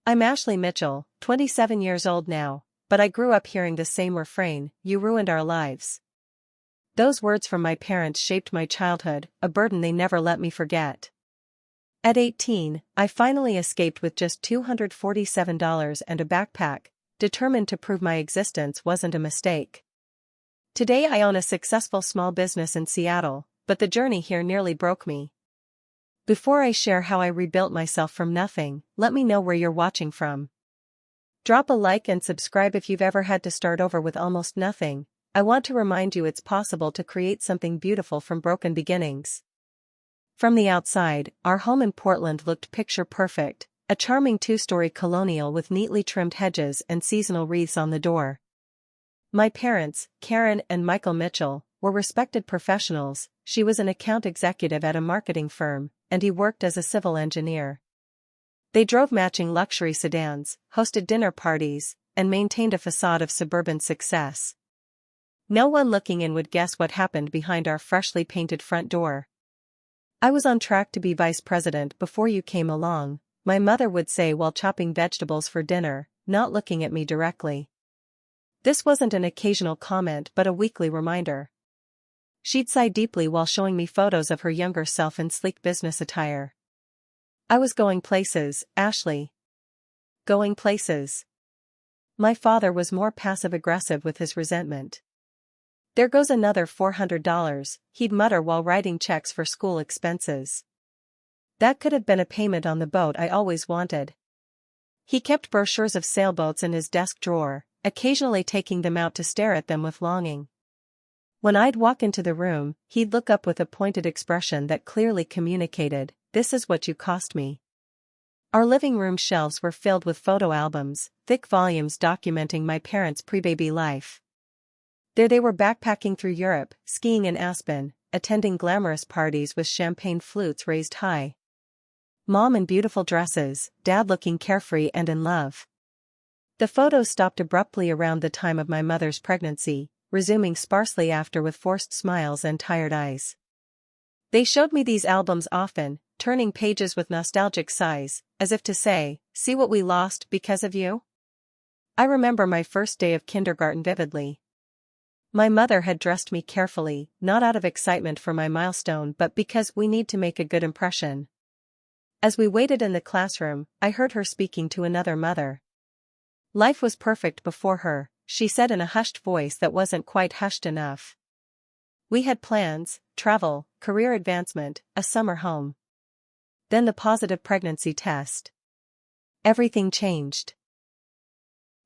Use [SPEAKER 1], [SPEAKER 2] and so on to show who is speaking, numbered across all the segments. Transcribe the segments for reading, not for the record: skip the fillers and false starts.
[SPEAKER 1] I'm Ashley Mitchell, 27 years old now, but I grew up hearing the same refrain, "You ruined our lives." Those words from my parents shaped my childhood, a burden they never let me forget. At 18, I finally escaped with just $247 and a backpack, determined to prove my existence wasn't a mistake. Today I own a successful small business in Seattle, but the journey here nearly broke me. Before I share how I rebuilt myself from nothing, let me know where you're watching from. Drop a like and subscribe if you've ever had to start over with almost nothing. I want to remind you it's possible to create something beautiful from broken beginnings. From the outside, our home in Portland looked picture perfect, a charming two-story colonial with neatly trimmed hedges and seasonal wreaths on the door. My parents, Karen and Michael Mitchell, were respected professionals. She was an account executive at a marketing firm, and he worked as a civil engineer. They drove matching luxury sedans, hosted dinner parties, and maintained a facade of suburban success. No one looking in would guess what happened behind our freshly painted front door. "I was on track to be vice president before you came along," my mother would say while chopping vegetables for dinner, not looking at me directly. This wasn't an occasional comment but a weekly reminder. She'd sigh deeply while showing me photos of her younger self in sleek business attire. I was going places, Ashley. Going places. My father was more passive-aggressive with his resentment. "There goes another $400, he'd mutter while writing checks for school expenses. That could have been a payment on the boat I always wanted. He kept brochures of sailboats in his desk drawer, occasionally taking them out to stare at them with longing. When I'd walk into the room, he'd look up with a pointed expression that clearly communicated, "This is what you cost me." Our living room shelves were filled with photo albums, thick volumes documenting my parents' pre-baby life. There they were backpacking through Europe, skiing in Aspen, attending glamorous parties with champagne flutes raised high. Mom in beautiful dresses, Dad looking carefree and in love. The photos stopped abruptly around the time of my mother's pregnancy, resuming sparsely after with forced smiles and tired eyes. They showed me these albums often, turning pages with nostalgic sighs, as if to say, "See what we lost because of you?" I remember my first day of kindergarten vividly. My mother had dressed me carefully, not out of excitement for my milestone but because we need to make a good impression. As we waited in the classroom, I heard her speaking to another mother. Life was perfect before her, she said in a hushed voice that wasn't quite hushed enough. We had plans, travel, career advancement, a summer home. Then the positive pregnancy test. Everything changed.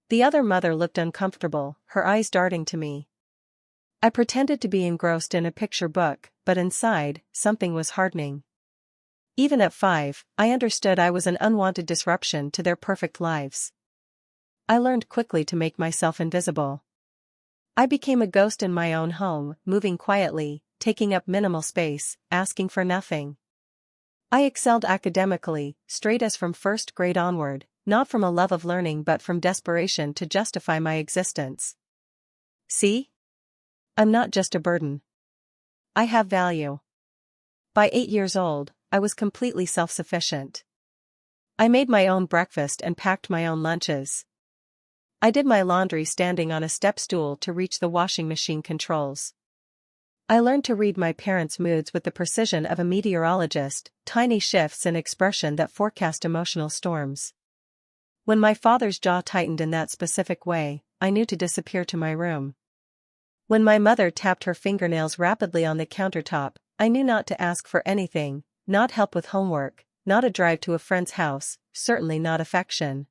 [SPEAKER 1] The other mother looked uncomfortable, her eyes darting to me. I pretended to be engrossed in a picture book, but inside, something was hardening. Even at 5, I understood I was an unwanted disruption to their perfect lives. I learned quickly to make myself invisible. I became a ghost in my own home, moving quietly, taking up minimal space, asking for nothing. I excelled academically, straight A's from first grade onward, not from a love of learning but from desperation to justify my existence. See? I'm not just a burden. I have value. By 8 years old, I was completely self-sufficient. I made my own breakfast and packed my own lunches. I did my laundry standing on a step stool to reach the washing machine controls. I learned to read my parents' moods with the precision of a meteorologist, tiny shifts in expression that forecast emotional storms. When my father's jaw tightened in that specific way, I knew to disappear to my room. When my mother tapped her fingernails rapidly on the countertop, I knew not to ask for anything, not help with homework, not a drive to a friend's house, certainly not affection.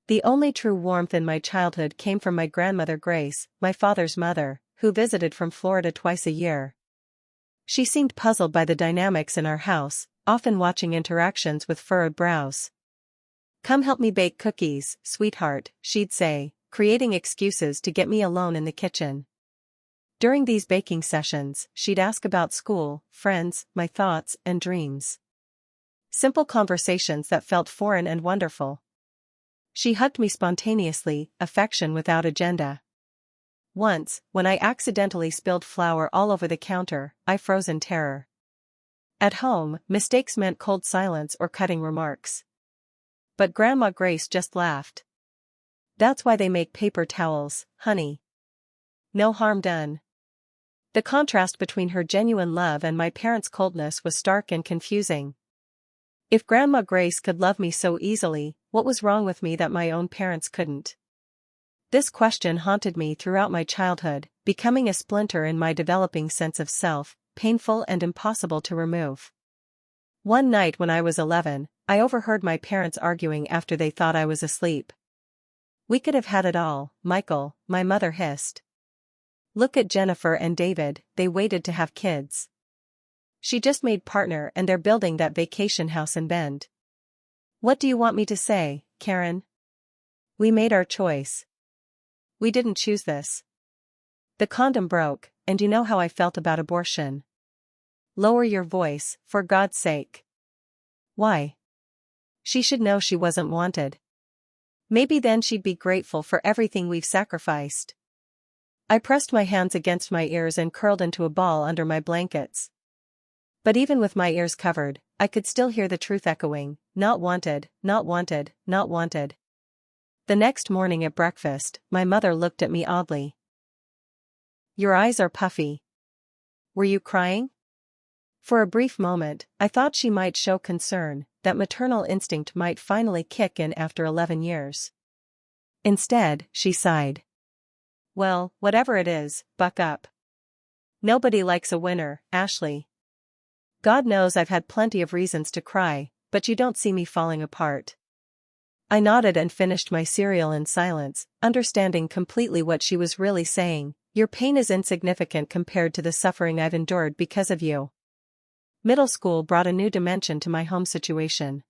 [SPEAKER 1] The only true warmth in my childhood came from my grandmother Grace, my father's mother, who visited from Florida twice a year. She seemed puzzled by the dynamics in our house, often watching interactions with furrowed brows. "Come help me bake cookies, sweetheart," she'd say, creating excuses to get me alone in the kitchen. During these baking sessions, she'd ask about school, friends, my thoughts, and dreams. Simple conversations that felt foreign and wonderful. She hugged me spontaneously, affection without agenda. Once, when I accidentally spilled flour all over the counter, I froze in terror. At home, mistakes meant cold silence or cutting remarks. but Grandma Grace just laughed. That's why they make paper towels, honey. No harm done. The contrast between her genuine love and my parents' coldness was stark and confusing. If Grandma Grace could love me so easily, what was wrong with me that my own parents couldn't? This question haunted me throughout my childhood, becoming a splinter in my developing sense of self, painful and impossible to remove. One night when I was 11, I overheard my parents arguing after they thought I was asleep. "We could have had it all, Michael," my mother hissed. "Look at Jennifer and David, they waited to have kids. She just made partner and they're building that vacation house in Bend. What do you want me to say, Karen? We made our choice. We didn't choose this. The condom broke, and you know how I felt about abortion. Lower your voice, for God's sake." Why? She should know she wasn't wanted. Maybe then she'd be grateful for everything we've sacrificed. I pressed my hands against my ears and curled into a ball under my blankets. But even with my ears covered, I could still hear the truth echoing, "Not wanted, not wanted, not wanted." The next morning at breakfast, my mother looked at me oddly. "Your eyes are puffy. Were you crying?" For a brief moment, I thought she might show concern, that maternal instinct might finally kick in after 11 years. Instead, she sighed. "Well, whatever it is, buck up. Nobody likes a winner, Ashley. God knows I've had plenty of reasons to cry, but you don't see me falling apart." I nodded and finished my cereal in silence, understanding completely what she was really saying. Your pain is insignificant compared to the suffering I've endured because of you. Middle school brought a new dimension to my home situation.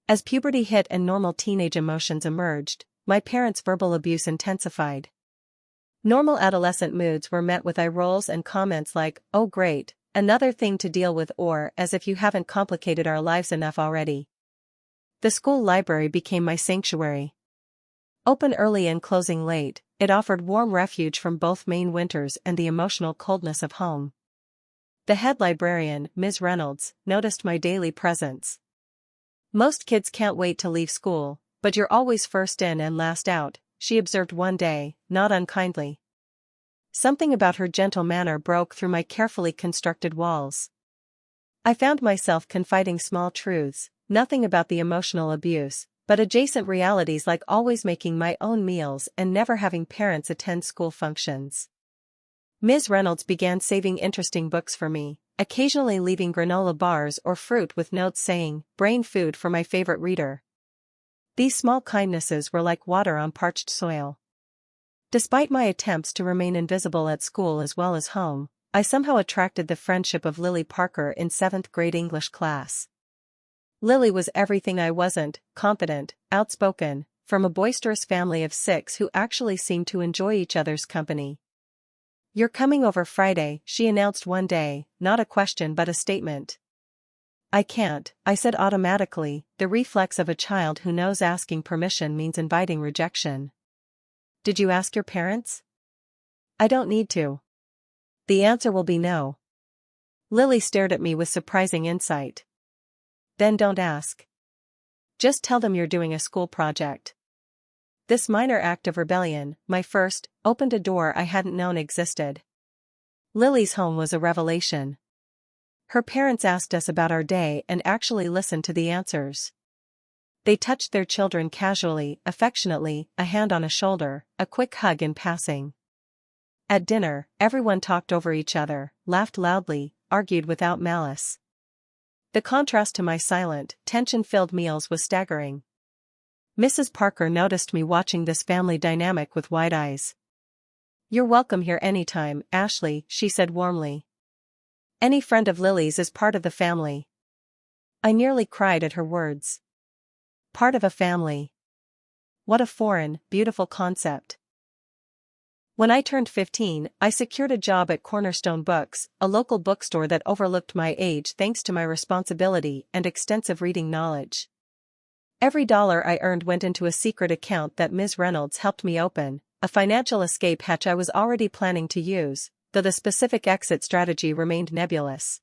[SPEAKER 1] As puberty hit and normal teenage emotions emerged, my parents' verbal abuse intensified. Normal adolescent moods were met with eye rolls and comments like, "Oh great, another thing to deal with," or "as if you haven't complicated our lives enough already." The school library became my sanctuary. Open early and closing late, it offered warm refuge from both Maine winters and the emotional coldness of home. The head librarian, Ms. Reynolds, noticed my daily presence. "Most kids can't wait to leave school, but you're always first in and last out," she observed one day, not unkindly. Something about her gentle manner broke through my carefully constructed walls. I found myself confiding small truths, nothing about the emotional abuse, but adjacent realities like always making my own meals and never having parents attend school functions. Ms. Reynolds began saving interesting books for me, occasionally leaving granola bars or fruit with notes saying, "Brain food for my favorite reader." These small kindnesses were like water on parched soil. Despite my attempts to remain invisible at school as well as home, I somehow attracted the friendship of Lily Parker in 7th grade English class. Lily was everything I wasn't: confident, outspoken, from a boisterous family of 6 who actually seemed to enjoy each other's company. "You're coming over Friday," she announced one day, not a question but a statement. "I can't," I said automatically, the reflex of a child who knows asking permission means inviting rejection. "Did you ask your parents?" "I don't need to. The answer will be no." Lily stared at me with surprising insight. "Then don't ask. Just tell them you're doing a school project." This minor act of rebellion, my first, opened a door I hadn't known existed. Lily's home was a revelation. Her parents asked us about our day and actually listened to the answers. They touched their children casually, affectionately, a hand on a shoulder, a quick hug in passing. At dinner, everyone talked over each other, laughed loudly, argued without malice. The contrast to my silent, tension-filled meals was staggering. Mrs. Parker noticed me watching this family dynamic with wide eyes. "You're welcome here anytime, Ashley," she said warmly. "Any friend of Lily's is part of the family." I nearly cried at her words. Part of a family. What a foreign, beautiful concept. When I turned 15, I secured a job at Cornerstone Books, a local bookstore that overlooked my age thanks to my responsibility and extensive reading knowledge. Every dollar I earned went into a secret account that Ms. Reynolds helped me open, a financial escape hatch I was already planning to use, though the specific exit strategy remained nebulous.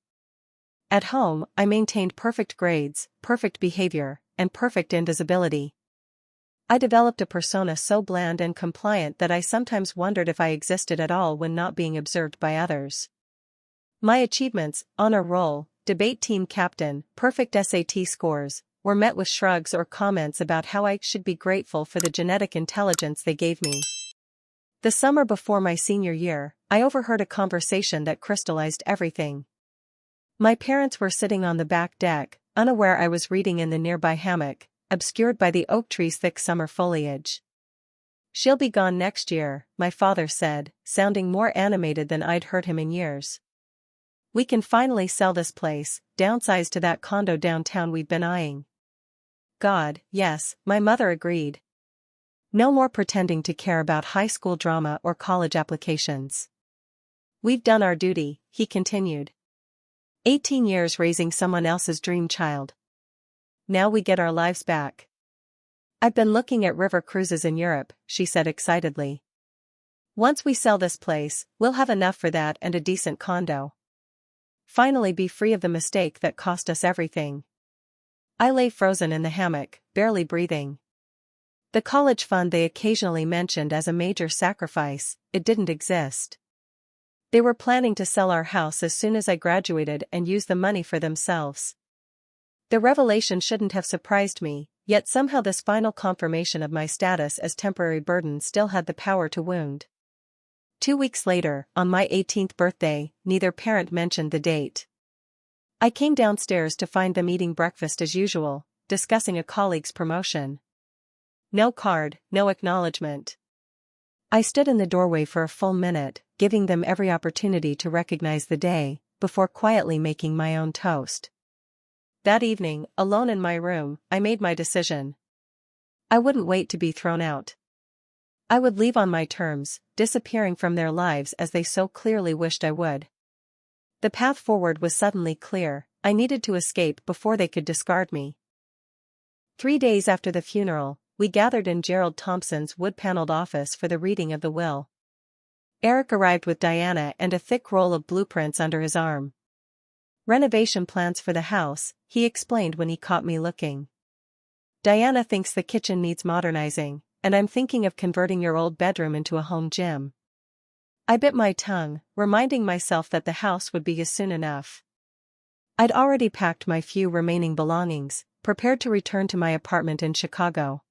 [SPEAKER 1] At home, I maintained perfect grades, perfect behavior, and perfect invisibility. I developed a persona so bland and compliant that I sometimes wondered if I existed at all when not being observed by others. My achievements, honor roll, debate team captain, perfect SAT scores, were met with shrugs or comments about how I should be grateful for the genetic intelligence they gave me. The summer before my senior year, I overheard a conversation that crystallized everything. My parents were sitting on the back deck, unaware I was reading in the nearby hammock, obscured by the oak tree's thick summer foliage. "She'll be gone next year," my father said, sounding more animated than I'd heard him in years. "We can finally sell this place, downsize to that condo downtown we've been eyeing." "God, yes," my mother agreed. "No more pretending to care about high school drama or college applications. We've done our duty," he continued. 18 years raising someone else's dream child. Now we get our lives back. "I've been looking at river cruises in Europe," she said excitedly. "Once we sell this place, we'll have enough for that and a decent condo. Finally be free of the mistake that cost us everything." I lay frozen in the hammock, barely breathing. The college fund they occasionally mentioned as a major sacrifice, it didn't exist. They were planning to sell our house as soon as I graduated and use the money for themselves. The revelation shouldn't have surprised me, yet somehow this final confirmation of my status as temporary burden still had the power to wound. 2 weeks later, on my 18th birthday, neither parent mentioned the date. I came downstairs to find them eating breakfast as usual, discussing a colleague's promotion. No card, no acknowledgement. I stood in the doorway for a full minute, giving them every opportunity to recognize the day, before quietly making my own toast. That evening, alone in my room, I made my decision. I wouldn't wait to be thrown out. I would leave on my terms, disappearing from their lives as they so clearly wished I would. The path forward was suddenly clear. I needed to escape before they could discard me. 3 days after the funeral, we gathered in Gerald Thompson's wood-paneled office for the reading of the will. Eric arrived with Diana and a thick roll of blueprints under his arm. "Renovation plans for the house," he explained when he caught me looking. "Diana thinks the kitchen needs modernizing, and I'm thinking of converting your old bedroom into a home gym." I bit my tongue, reminding myself that the house would be soon enough. I'd already packed my few remaining belongings, prepared to return to my apartment in Chicago.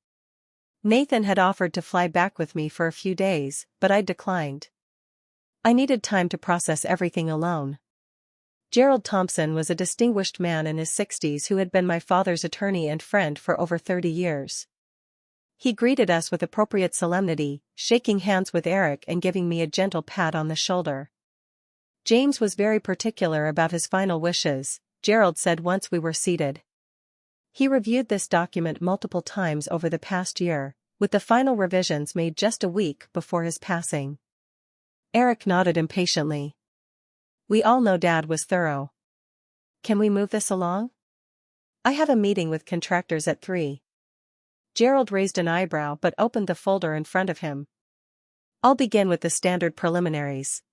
[SPEAKER 1] Nathan had offered to fly back with me for a few days, but I declined. I needed time to process everything alone. Gerald Thompson was a distinguished man in his 60s who had been my father's attorney and friend for over 30 years. He greeted us with appropriate solemnity, shaking hands with Eric and giving me a gentle pat on the shoulder. "James was very particular about his final wishes," Gerald said once we were seated. "He reviewed this document multiple times over the past year, with the final revisions made just a week before his passing." Eric nodded impatiently. "We all know Dad was thorough. Can we move this along? I have a meeting with contractors at 3. Gerald raised an eyebrow but opened the folder in front of him. "I'll begin with the standard preliminaries."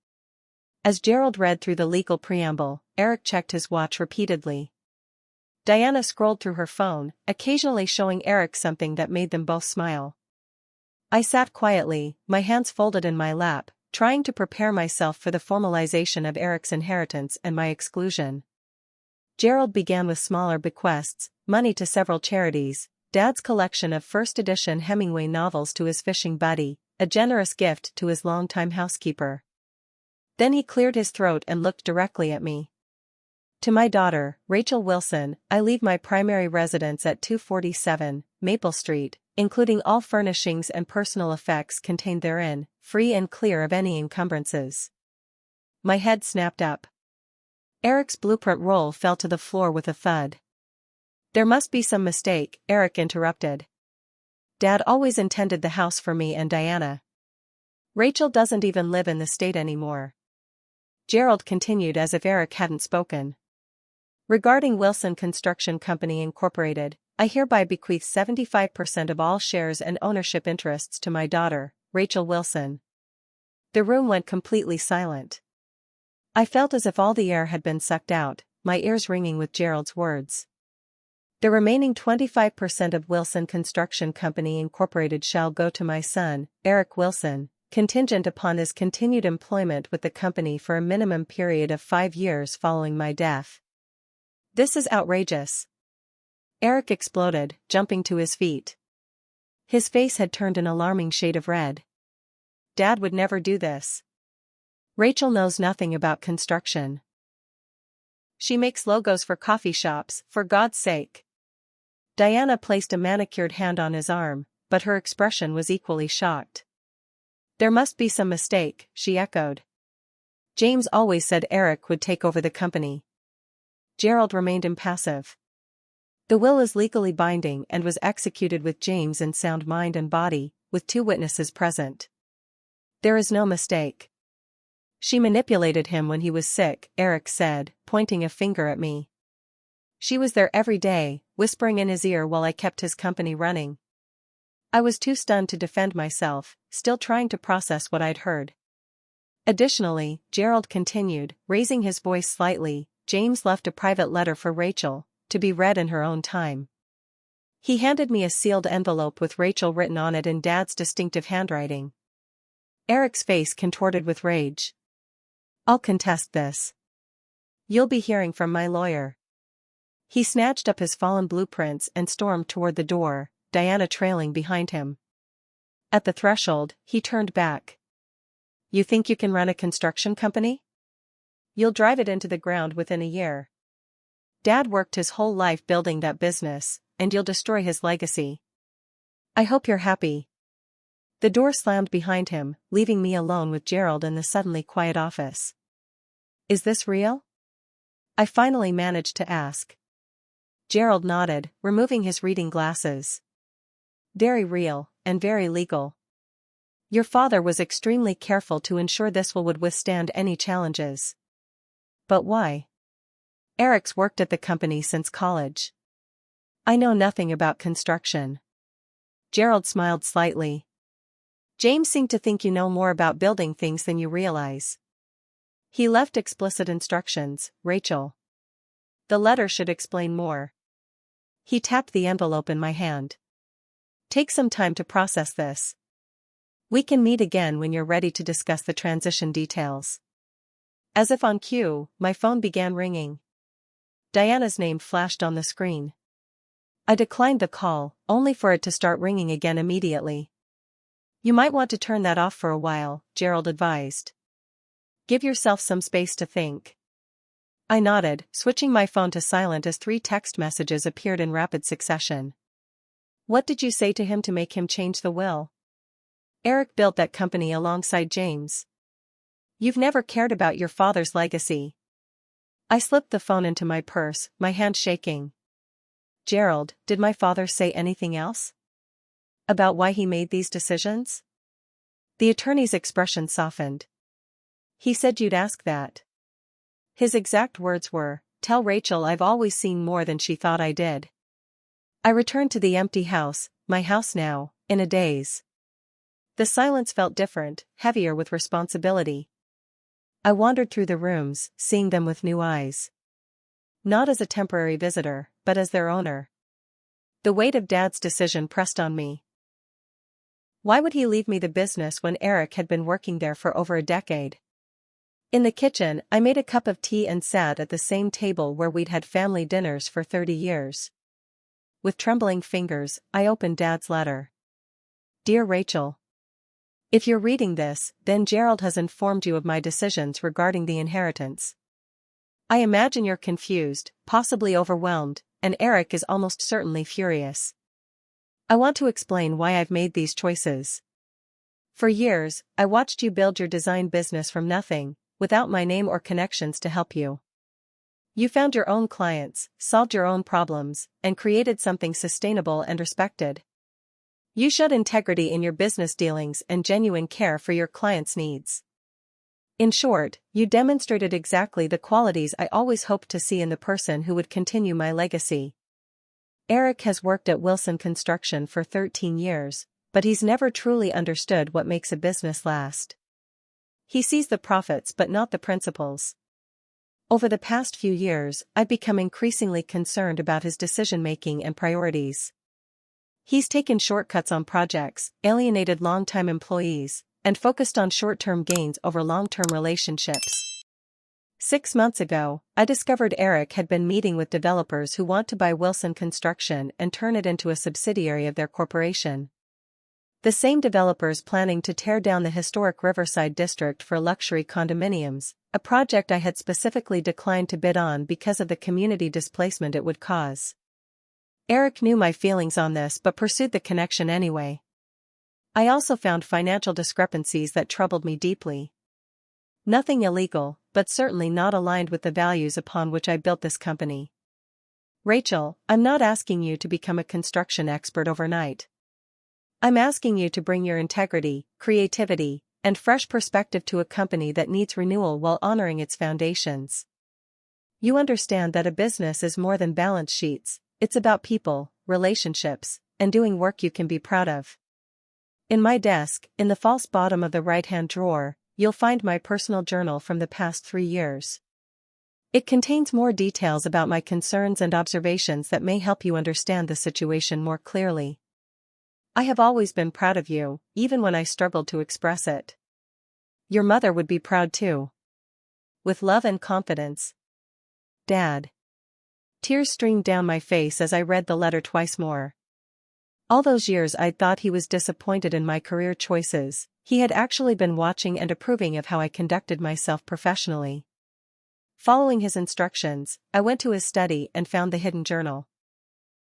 [SPEAKER 1] As Gerald read through the legal preamble, Eric checked his watch repeatedly. Diana scrolled through her phone, occasionally showing Eric something that made them both smile. I sat quietly, my hands folded in my lap, trying to prepare myself for the formalization of Eric's inheritance and my exclusion. Gerald began with smaller bequests, money to several charities, Dad's collection of first-edition Hemingway novels to his fishing buddy, a generous gift to his longtime housekeeper. Then he cleared his throat and looked directly at me. "To my daughter, Rachel Wilson, I leave my primary residence at 247 Maple Street, including all furnishings and personal effects contained therein, free and clear of any encumbrances." My head snapped up. Eric's blueprint roll fell to the floor with a thud. "There must be some mistake," Eric interrupted. "Dad always intended the house for me and Diana. Rachel doesn't even live in the state anymore." Gerald continued as if Eric hadn't spoken. "Regarding Wilson Construction Company Incorporated, I hereby bequeath 75% of all shares and ownership interests to my daughter, Rachel Wilson." The room went completely silent. I felt as if all the air had been sucked out, my ears ringing with Gerald's words. The remaining 25% of Wilson Construction Company Incorporated shall go to my son, Eric Wilson, contingent upon his continued employment with the company for a minimum period of 5 years following my death. This is outrageous. Eric exploded, jumping to his feet. His face had turned an alarming shade of red. Dad would never do this. Rachel knows nothing about construction. She makes logos for coffee shops, for God's sake. Diana placed a manicured hand on his arm, but her expression was equally shocked. There must be some mistake, she echoed. James always said Eric would take over the company. Gerald remained impassive. The will is legally binding and was executed with James in sound mind and body, with 2 witnesses present. There is no mistake. She manipulated him when he was sick, Eric said, pointing a finger at me. She was there every day, whispering in his ear while I kept his company running. I was too stunned to defend myself, still trying to process what I'd heard. Additionally, Gerald continued, raising his voice slightly, James left a private letter for Rachel, to be read in her own time. He handed me a sealed envelope with Rachel written on it in Dad's distinctive handwriting. Eric's face contorted with rage. I'll contest this. You'll be hearing from my lawyer. He snatched up his fallen blueprints and stormed toward the door, Diana trailing behind him. At the threshold, he turned back. You think you can run a construction company? You'll drive it into the ground within a year. Dad worked his whole life building that business, and you'll destroy his legacy. I hope you're happy. The door slammed behind him, leaving me alone with Gerald in the suddenly quiet office. Is this real? I finally managed to ask. Gerald nodded, removing his reading glasses. Very real, and very legal. Your father was extremely careful to ensure this will would withstand any challenges. But why? Eric's worked at the company since college. I know nothing about construction. Gerald smiled slightly. James seemed to think you know more about building things than you realize. He left explicit instructions, Rachel. The letter should explain more. He tapped the envelope in my hand. Take some time to process this. We can meet again when you're ready to discuss the transition details. As if on cue, my phone began ringing. Diana's name flashed on the screen. I declined the call, only for it to start ringing again immediately. You might want to turn that off for a while, Gerald advised. Give yourself some space to think. I nodded, switching my phone to silent as 3 text messages appeared in rapid succession. What did you say to him to make him change the will? Eric built that company alongside James. You've never cared about your father's legacy. I slipped the phone into my purse, my hand shaking. Gerald, did my father say anything else? About why he made these decisions? The attorney's expression softened. He said you'd ask that. His exact words were, tell Rachel I've always seen more than she thought I did. I returned to the empty house, my house now, in a daze. The silence felt different, heavier with responsibility. I wandered through the rooms, seeing them with new eyes. Not as a temporary visitor, but as their owner. The weight of Dad's decision pressed on me. Why would he leave me the business when Eric had been working there for over a decade? In the kitchen, I made a cup of tea and sat at the same table where we'd had family dinners for 30 years. With trembling fingers, I opened Dad's letter. Dear Rachel. If you're reading this, then Gerald has informed you of my decisions regarding the inheritance. I imagine you're confused, possibly overwhelmed, and Eric is almost certainly furious. I want to explain why I've made these choices. For years, I watched you build your design business from nothing, without my name or connections to help you. You found your own clients, solved your own problems, and created something sustainable and respected. You showed integrity in your business dealings and genuine care for your clients' needs. In short, you demonstrated exactly the qualities I always hoped to see in the person who would continue my legacy. Eric has worked at Wilson Construction for 13 years, but he's never truly understood what makes a business last. He sees the profits but not the principles. Over the past few years, I've become increasingly concerned about his decision-making and priorities. He's taken shortcuts on projects, alienated long-time employees, and focused on short-term gains over long-term relationships. 6 months ago, I discovered Eric had been meeting with developers who want to buy Wilson Construction and turn it into a subsidiary of their corporation. The same developers planning to tear down the historic Riverside district for luxury condominiums, a project I had specifically declined to bid on because of the community displacement it would cause. Eric knew my feelings on this but pursued the connection anyway. I also found financial discrepancies that troubled me deeply. Nothing illegal, but certainly not aligned with the values upon which I built this company. Rachel, I'm not asking you to become a construction expert overnight. I'm asking you to bring your integrity, creativity, and fresh perspective to a company that needs renewal while honoring its foundations. You understand that a business is more than balance sheets, it's about people, relationships, and doing work you can be proud of. In my desk, in the false bottom of the right-hand drawer, you'll find my personal journal from the past 3 years. It contains more details about my concerns and observations that may help you understand the situation more clearly. I have always been proud of you, even when I struggled to express it. Your mother would be proud too. With love and confidence. Dad. Tears streamed down my face as I read the letter twice more. All those years I'd thought he was disappointed in my career choices, he had actually been watching and approving of how I conducted myself professionally. Following his instructions, I went to his study and found the hidden journal.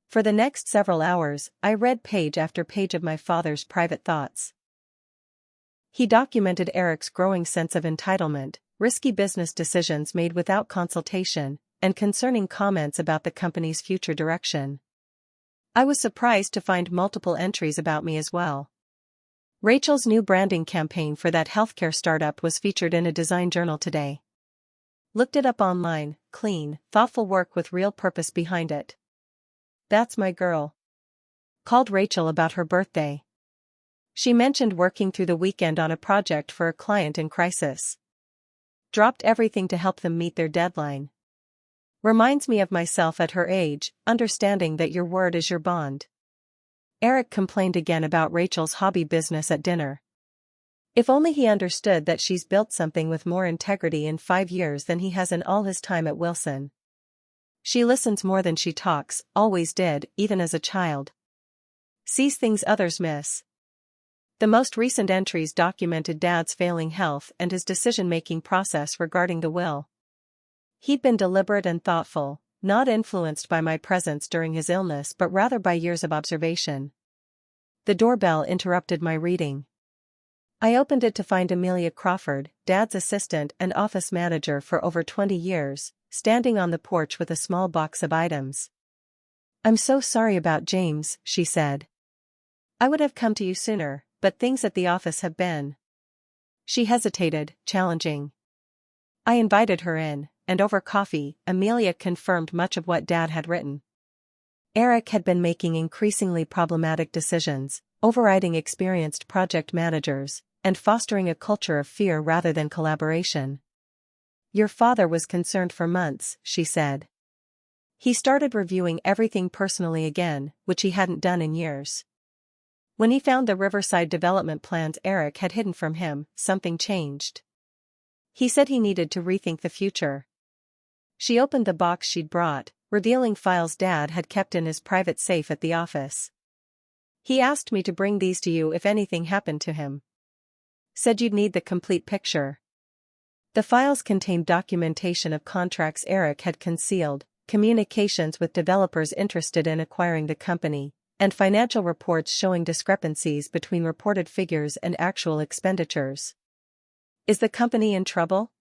[SPEAKER 1] For the next several hours, I read page after page of my father's private thoughts. He documented Eric's growing sense of entitlement, risky business decisions made without consultation, and concerning comments about the company's future direction. I was surprised to find multiple entries about me as well. Rachel's new branding campaign for that healthcare startup was featured in a design journal today. Looked it up online, clean, thoughtful work with real purpose behind it. That's my girl. Called Rachel about her birthday. She mentioned working through the weekend on a project for a client in crisis. Dropped everything to help them meet their deadline. Reminds me of myself at her age, understanding that your word is your bond. Eric complained again about Rachel's hobby business at dinner. If only he understood that she's built something with more integrity in 5 years than he has in all his time at Wilson. She listens more than she talks, always did, even as a child. Sees things others miss. The most recent entries documented Dad's failing health and his decision-making process regarding the will. He'd been deliberate and thoughtful, not influenced by my presence during his illness but rather by years of observation. The doorbell interrupted my reading. I opened it to find Amelia Crawford, Dad's assistant and office manager for over 20 years, standing on the porch with a small box of items. "I'm so sorry about James," she said. "I would have come to you sooner, but things at the office have been." She hesitated, challenging. I invited her in, and over coffee, Amelia confirmed much of what Dad had written. Eric had been making increasingly problematic decisions, overriding experienced project managers, and fostering a culture of fear rather than collaboration. "Your father was concerned for months," she said. "He started reviewing everything personally again, which he hadn't done in years. When he found the Riverside development plans Eric had hidden from him, something changed. He said he needed to rethink the future." She opened the box she'd brought, revealing files Dad had kept in his private safe at the office. "He asked me to bring these to you if anything happened to him. Said you'd need the complete picture." The files contained documentation of contracts Eric had concealed, communications with developers interested in acquiring the company, and financial reports showing discrepancies between reported figures and actual expenditures. "Is the company in trouble?"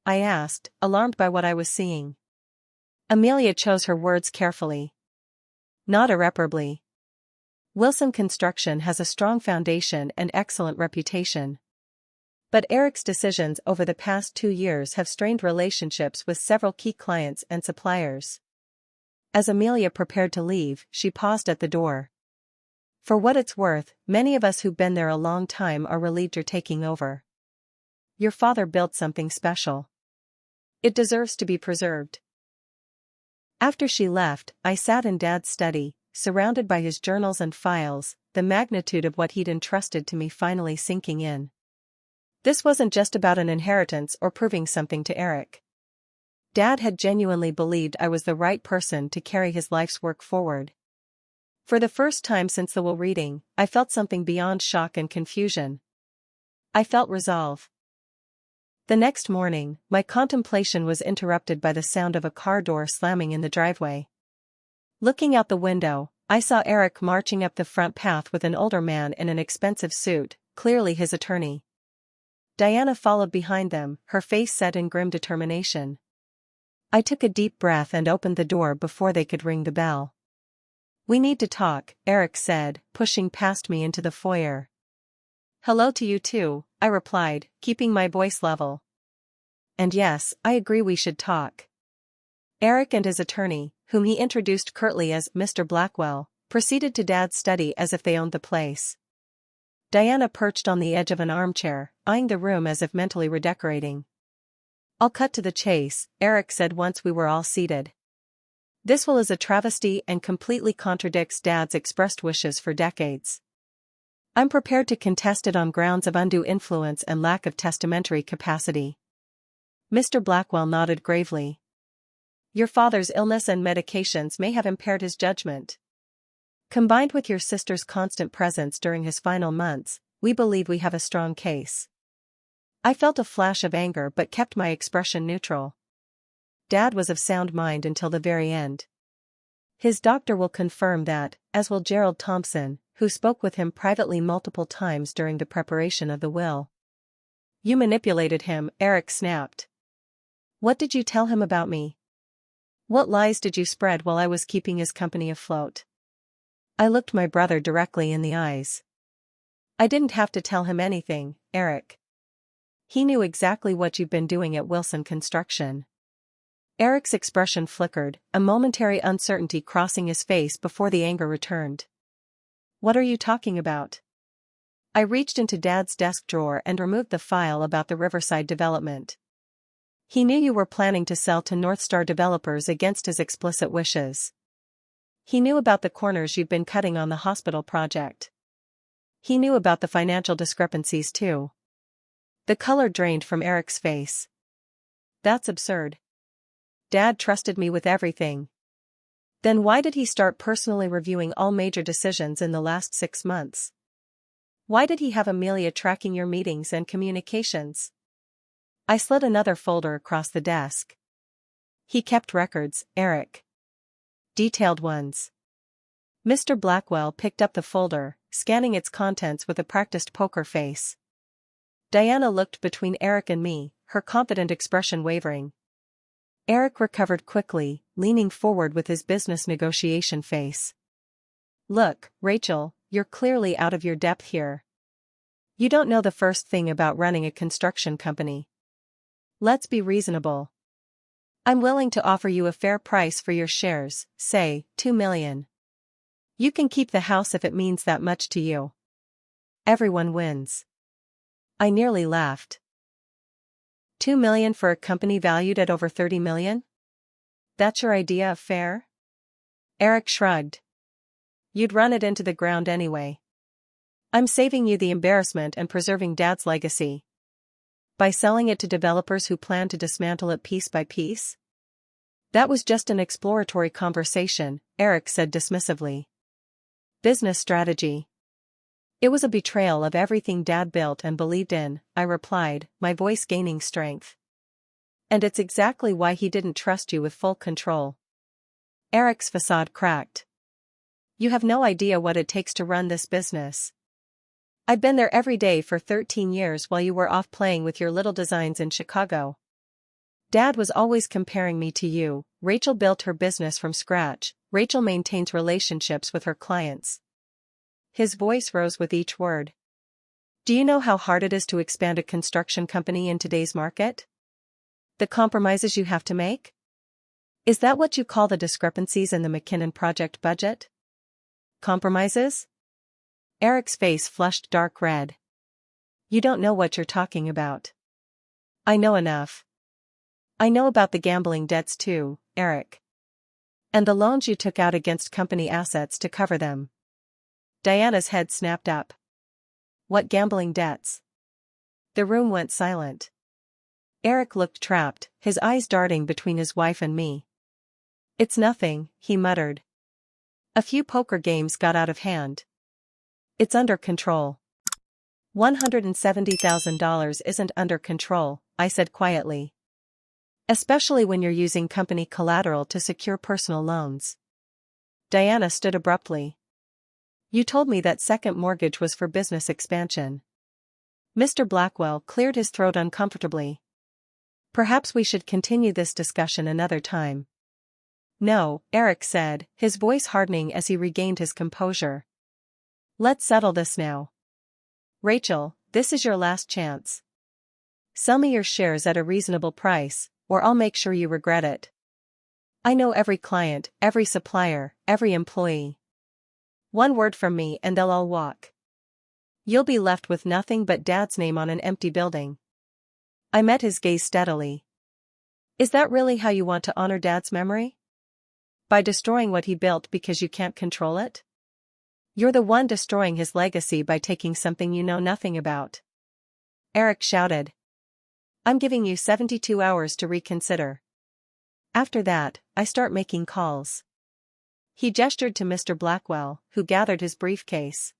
[SPEAKER 1] I asked, alarmed by what I was seeing. Amelia chose her words carefully. "Not irreparably. Wilson Construction has a strong foundation and excellent reputation. But Eric's decisions over the past 2 years have strained relationships with several key clients and suppliers." As Amelia prepared to leave, she paused at the door. "For what it's worth, many of us who've been there a long time are relieved you're taking over. Your father built something special. It deserves to be preserved. After she left, I sat in Dad's study, surrounded by his journals and files, the magnitude of what he'd entrusted to me finally sinking in. This wasn't just about an inheritance or proving something to Eric. Dad had genuinely believed I was the right person to carry his life's work forward. For the first time since the will reading, I felt something beyond shock and confusion. I felt resolve. The next morning, my contemplation was interrupted by the sound of a car door slamming in the driveway. Looking out the window, I saw Eric marching up the front path with an older man in an expensive suit, clearly his attorney. Diana followed behind them, her face set in grim determination. I took a deep breath and opened the door before they could ring the bell. "We need to talk," Eric said, pushing past me into the foyer. "Hello to you too," I replied, keeping my voice level. "And yes, I agree we should talk." Eric and his attorney, whom he introduced curtly as Mr. Blackwell, proceeded to Dad's study as if they owned the place. Diana perched on the edge of an armchair, eyeing the room as if mentally redecorating. "I'll cut to the chase," Eric said once we were all seated. "This will is a travesty and completely contradicts Dad's expressed wishes for decades. I'm prepared to contest it on grounds of undue influence and lack of testamentary capacity." Mr. Blackwell nodded gravely. "Your father's illness and medications may have impaired his judgment. Combined with your sister's constant presence during his final months, we believe we have a strong case." I felt a flash of anger but kept my expression neutral. Dad was of sound mind until the very end. His doctor will confirm that, as will Gerald Thompson, who spoke with him privately multiple times during the preparation of the will. "You manipulated him," Eric snapped. "What did you tell him about me? What lies did you spread while I was keeping his company afloat?" I looked my brother directly in the eyes. "I didn't have to tell him anything, Eric. He knew exactly what you've been doing at Wilson Construction." Eric's expression flickered, a momentary uncertainty crossing his face before the anger returned. "What are you talking about?" I reached into Dad's desk drawer and removed the file about the Riverside development. "He knew you were planning to sell to North Star developers against his explicit wishes. He knew about the corners you've been cutting on the hospital project. He knew about the financial discrepancies too." The color drained from Eric's face. "That's absurd. Dad trusted me with everything. Then why did he start personally reviewing all major decisions in the last 6 months? Why did he have Amelia tracking your meetings and communications?" I slid another folder across the desk. "He kept records, Eric. Detailed ones." Mr. Blackwell picked up the folder, scanning its contents with a practiced poker face. Diana looked between Eric and me, her confident expression wavering. Eric recovered quickly, leaning forward with his business negotiation face. "Look, Rachel, you're clearly out of your depth here. You don't know the first thing about running a construction company. Let's be reasonable. I'm willing to offer you a fair price for your shares, say, $2 million. You can keep the house if it means that much to you. Everyone wins." I nearly laughed. $2 million for a company valued at over $30 million? That's your idea of fair? Eric shrugged. "You'd run it into the ground anyway. I'm saving you the embarrassment and preserving Dad's legacy. By selling it to developers who plan to dismantle it piece by piece?" "That was just an exploratory conversation," Eric said dismissively. "Business strategy." "It was a betrayal of everything Dad built and believed in," I replied, my voice gaining strength. "And it's exactly why he didn't trust you with full control." Eric's facade cracked. "You have no idea what it takes to run this business. I've been there every day for 13 years while you were off playing with your little designs in Chicago. Dad was always comparing me to you. Rachel built her business from scratch. Rachel maintains relationships with her clients." His voice rose with each word. "Do you know how hard it is to expand a construction company in today's market? The compromises you have to make? Is that what you call the discrepancies in the McKinnon project budget? Compromises?" Eric's face flushed dark red. "You don't know what you're talking about." "I know enough. I know about the gambling debts too, Eric. And the loans you took out against company assets to cover them. Diana's head snapped up. What gambling debts? The room went silent. Eric looked trapped, his eyes darting between his wife and me. It's nothing, he muttered. A few poker games got out of hand. It's under control. $170,000 isn't under control, I said quietly. Especially when you're using company collateral to secure personal loans. Diana stood abruptly. You told me that second mortgage was for business expansion. Mr. Blackwell cleared his throat uncomfortably. Perhaps we should continue this discussion another time. No, Eric said, his voice hardening as he regained his composure. Let's settle this now. Rachel, this is your last chance. Sell me your shares at a reasonable price, or I'll make sure you regret it. I know every client, every supplier, every employee. One word from me and they'll all walk. You'll be left with nothing but Dad's name on an empty building. I met his gaze steadily. Is that really how you want to honor Dad's memory? By destroying what he built because you can't control it? You're the one destroying his legacy by taking something you know nothing about. Eric shouted. I'm giving you 72 hours to reconsider. After that, I start making calls. He gestured to Mr. Blackwell, who gathered his briefcase.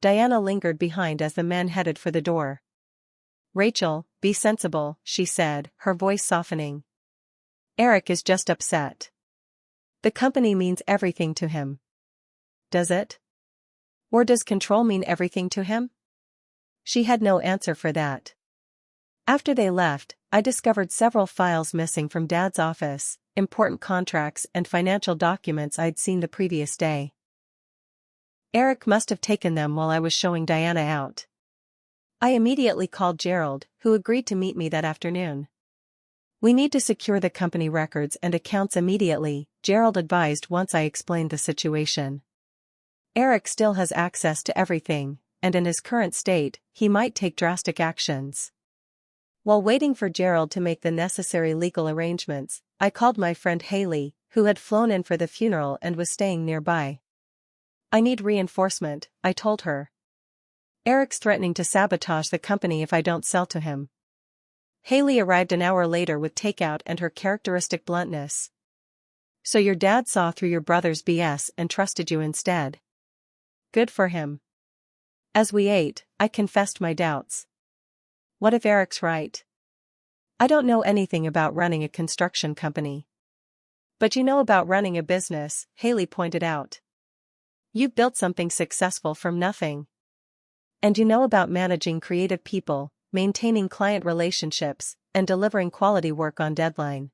[SPEAKER 1] Diana lingered behind as the men headed for the door. Rachel, be sensible, she said, her voice softening. Eric is just upset. The company means everything to him. Does it? Or does control mean everything to him? She had no answer for that. After they left, I discovered several files missing from Dad's office, important contracts and financial documents I'd seen the previous day. Eric must have taken them while I was showing Diana out. I immediately called Gerald, who agreed to meet me that afternoon. We need to secure the company records and accounts immediately, Gerald advised once I explained the situation. Eric still has access to everything, and in his current state, he might take drastic actions. While waiting for Gerald to make the necessary legal arrangements, I called my friend Haley, who had flown in for the funeral and was staying nearby. I need reinforcement, I told her. Eric's threatening to sabotage the company if I don't sell to him. Haley arrived an hour later with takeout and her characteristic bluntness. So your dad saw through your brother's BS and trusted you instead. Good for him. As we ate, I confessed my doubts. What if Eric's right? I don't know anything about running a construction company. But you know about running a business, Haley pointed out. You've built something successful from nothing. And you know about managing creative people, maintaining client relationships, and delivering quality work on deadline.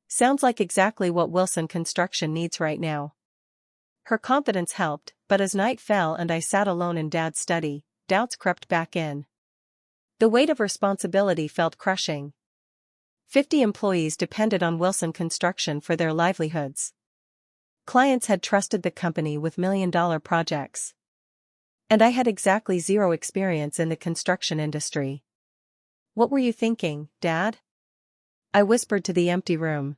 [SPEAKER 1] Sounds like exactly what Wilson Construction needs right now. Her confidence helped, but as night fell and I sat alone in Dad's study, doubts crept back in. The weight of responsibility felt crushing. 50 employees depended on Wilson Construction for their livelihoods. Clients had trusted the company with million-dollar projects. And I had exactly zero experience in the construction industry. What were you thinking, Dad? I whispered to the empty room.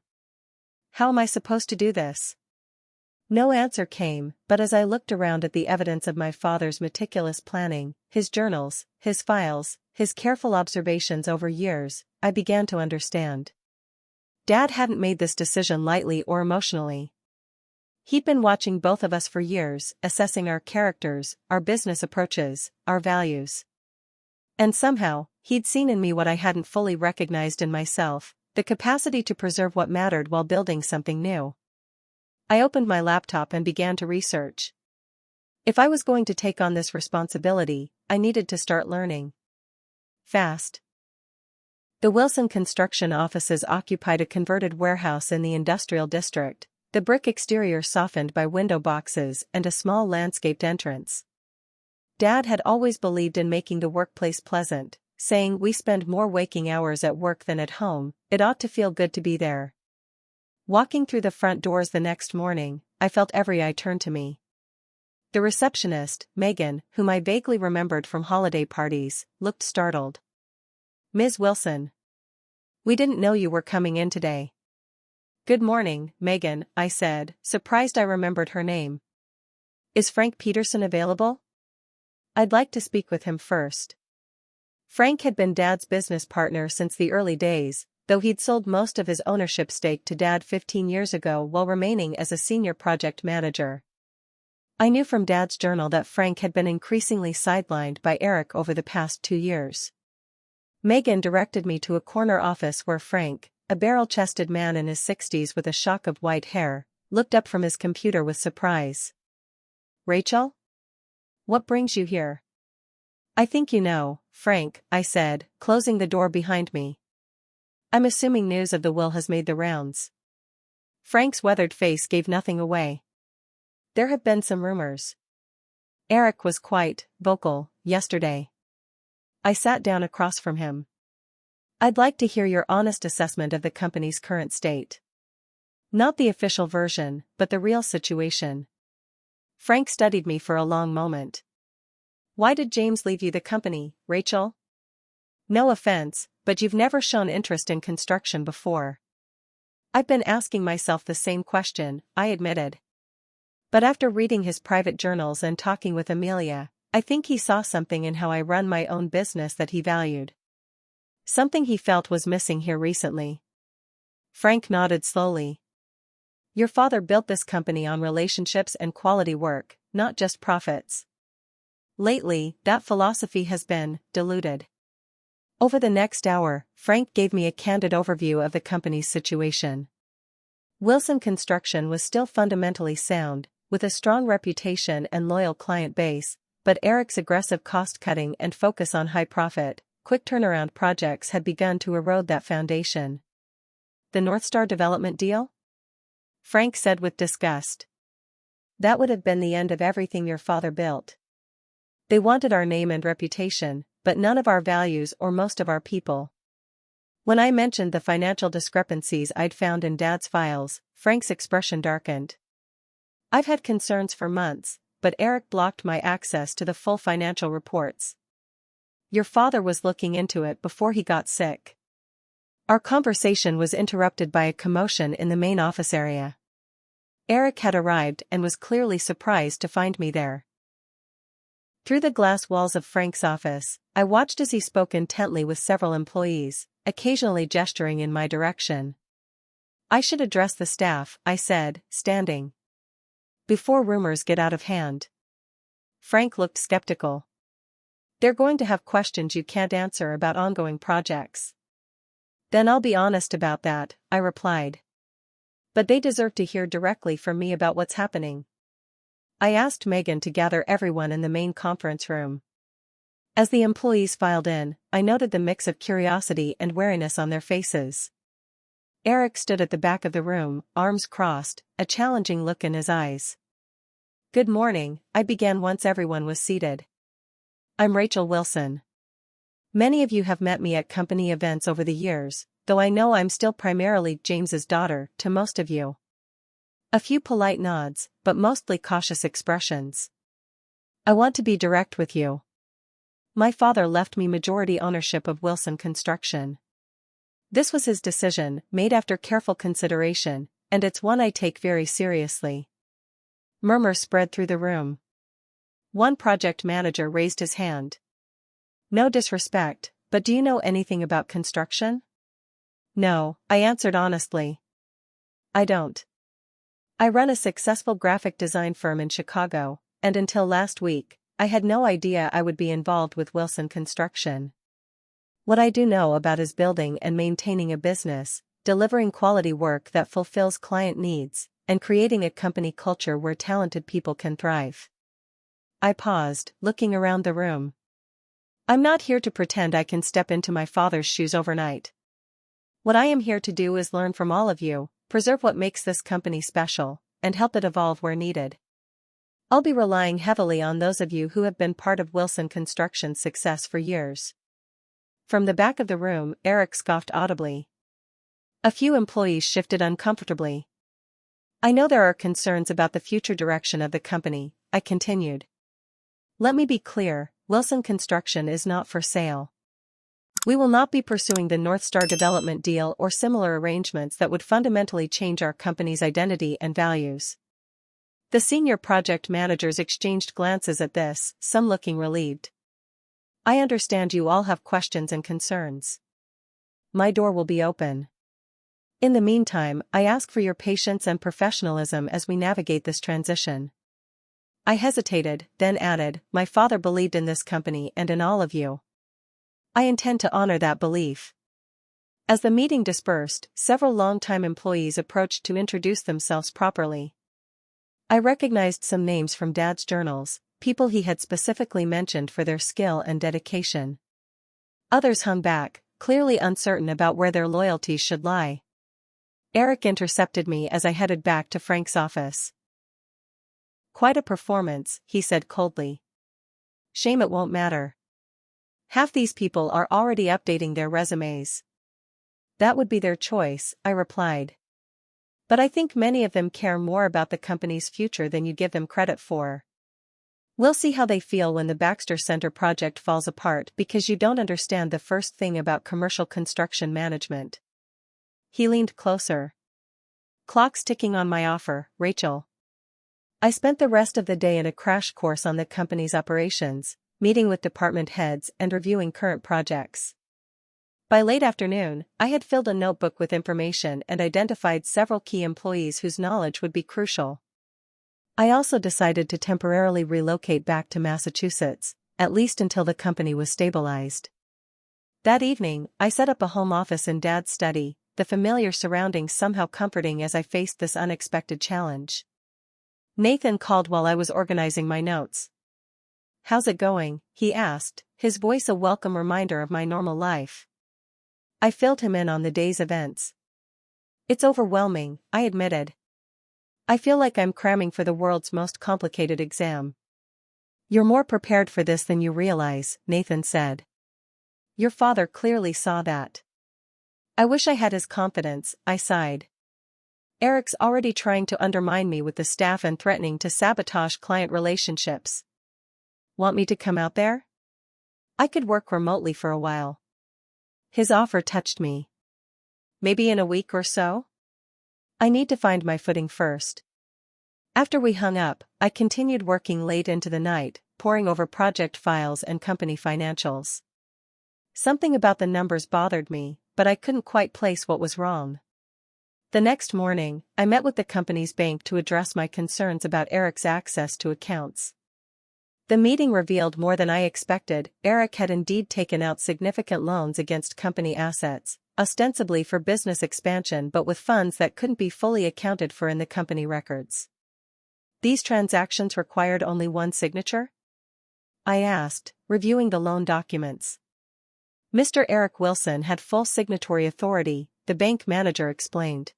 [SPEAKER 1] How am I supposed to do this? No answer came, but as I looked around at the evidence of my father's meticulous planning, his journals, his files, his careful observations over years, I began to understand. Dad hadn't made this decision lightly or emotionally. He'd been watching both of us for years, assessing our characters, our business approaches, our values. And somehow, he'd seen in me what I hadn't fully recognized in myself, the capacity to preserve what mattered while building something new. I opened my laptop and began to research. If I was going to take on this responsibility, I needed to start learning. Fast. The Wilson Construction offices occupied a converted warehouse in the industrial district, the brick exterior softened by window boxes and a small landscaped entrance. Dad had always believed in making the workplace pleasant, saying we spend more waking hours at work than at home, it ought to feel good to be there. Walking through the front doors the next morning, I felt every eye turn to me. The receptionist, Megan, whom I vaguely remembered from holiday parties, looked startled. Ms. Wilson. We didn't know you were coming in today. Good morning, Megan, I said, surprised I remembered her name. Is Frank Peterson available? I'd like to speak with him first. Frank had been Dad's business partner since the early days, though he'd sold most of his ownership stake to Dad 15 years ago while remaining as a senior project manager. I knew from Dad's journal that Frank had been increasingly sidelined by Eric over the past 2 years. Megan directed me to a corner office where Frank, a barrel-chested man in his 60s with a shock of white hair, looked up from his computer with surprise. Rachel? What brings you here? I think you know, Frank, I said, closing the door behind me. I'm assuming news of the will has made the rounds. Frank's weathered face gave nothing away. There have been some rumors. Eric was quite vocal yesterday. I sat down across from him. I'd like to hear your honest assessment of the company's current state. Not the official version, but the real situation. Frank studied me for a long moment. Why did James leave you the company, Rachel? No offense, but you've never shown interest in construction before. I've been asking myself the same question, I admitted. But after reading his private journals and talking with Amelia, I think he saw something in how I run my own business that he valued. Something he felt was missing here recently. Frank nodded slowly. Your father built this company on relationships and quality work, not just profits. Lately, that philosophy has been diluted. Over the next hour, Frank gave me a candid overview of the company's situation. Wilson Construction was still fundamentally sound, with a strong reputation and loyal client base, but Eric's aggressive cost-cutting and focus on high-profit, quick turnaround projects had begun to erode that foundation. The North Star development deal? Frank said with disgust. That would have been the end of everything your father built. They wanted our name and reputation, but none of our values or most of our people. When I mentioned the financial discrepancies I'd found in Dad's files, Frank's expression darkened. I've had concerns for months, but Eric blocked my access to the full financial reports. Your father was looking into it before he got sick. Our conversation was interrupted by a commotion in the main office area. Eric had arrived and was clearly surprised to find me there. Through the glass walls of Frank's office, I watched as he spoke intently with several employees, occasionally gesturing in my direction. I should address the staff, I said, standing. Before rumors get out of hand. Frank looked skeptical. They're going to have questions you can't answer about ongoing projects. Then I'll be honest about that, I replied. But they deserve to hear directly from me about what's happening. I asked Megan to gather everyone in the main conference room. As the employees filed in, I noted the mix of curiosity and wariness on their faces. Eric stood at the back of the room, arms crossed, a challenging look in his eyes. Good morning, I began once everyone was seated. I'm Rachel Wilson. Many of you have met me at company events over the years, though I know I'm still primarily James's daughter to most of you. A few polite nods, but mostly cautious expressions. I want to be direct with you. My father left me majority ownership of Wilson Construction. This was his decision, made after careful consideration, and it's one I take very seriously. Murmurs spread through the room. One project manager raised his hand. No disrespect, but do you know anything about construction? No, I answered honestly. I don't. I run a successful graphic design firm in Chicago, and until last week, I had no idea I would be involved with Wilson Construction. What I do know about is building and maintaining a business, delivering quality work that fulfills client needs, and creating a company culture where talented people can thrive. I paused, looking around the room. I'm not here to pretend I can step into my father's shoes overnight. What I am here to do is learn from all of you, preserve what makes this company special, and help it evolve where needed. I'll be relying heavily on those of you who have been part of Wilson Construction's success for years. From the back of the room, Eric scoffed audibly. A few employees shifted uncomfortably. I know there are concerns about the future direction of the company, I continued. Let me be clear, Wilson Construction is not for sale. We will not be pursuing the North Star development deal or similar arrangements that would fundamentally change our company's identity and values. The senior project managers exchanged glances at this, some looking relieved. I understand you all have questions and concerns. My door will be open. In the meantime, I ask for your patience and professionalism as we navigate this transition. I hesitated, then added, my father believed in this company and in all of you. I intend to honor that belief. As the meeting dispersed, several longtime employees approached to introduce themselves properly. I recognized some names from Dad's journals, people he had specifically mentioned for their skill and dedication. Others hung back, clearly uncertain about where their loyalties should lie. Eric intercepted me as I headed back to Frank's office. Quite a performance, he said coldly. Shame it won't matter. Half these people are already updating their resumes. That would be their choice, I replied. But I think many of them care more about the company's future than you give them credit for. We'll see how they feel when the Baxter Center project falls apart because you don't understand the first thing about commercial construction management. He leaned closer. Clock's ticking on my offer, Rachel. I spent the rest of the day in a crash course on the company's operations, meeting with department heads and reviewing current projects. By late afternoon, I had filled a notebook with information and identified several key employees whose knowledge would be crucial. I also decided to temporarily relocate back to Massachusetts, at least until the company was stabilized. That evening, I set up a home office in Dad's study, the familiar surroundings somehow comforting as I faced this unexpected challenge. Nathan called while I was organizing my notes. How's it going? He asked, his voice a welcome reminder of my normal life. I filled him in on the day's events. It's overwhelming, I admitted. I feel like I'm cramming for the world's most complicated exam. You're more prepared for this than you realize, Nathan said. Your father clearly saw that. I wish I had his confidence, I sighed. Eric's already trying to undermine me with the staff and threatening to sabotage client relationships. Want me to come out there? I could work remotely for a while. His offer touched me. Maybe in a week or so? I need to find my footing first. After we hung up, I continued working late into the night, poring over project files and company financials. Something about the numbers bothered me, but I couldn't quite place what was wrong. The next morning, I met with the company's bank to address my concerns about Eric's access to accounts. The meeting revealed more than I expected. Eric had indeed taken out significant loans against company assets, ostensibly for business expansion but with funds that couldn't be fully accounted for in the company records. These transactions required only one signature? I asked, reviewing the loan documents. Mr. Eric Wilson had full signatory authority, the bank manager explained.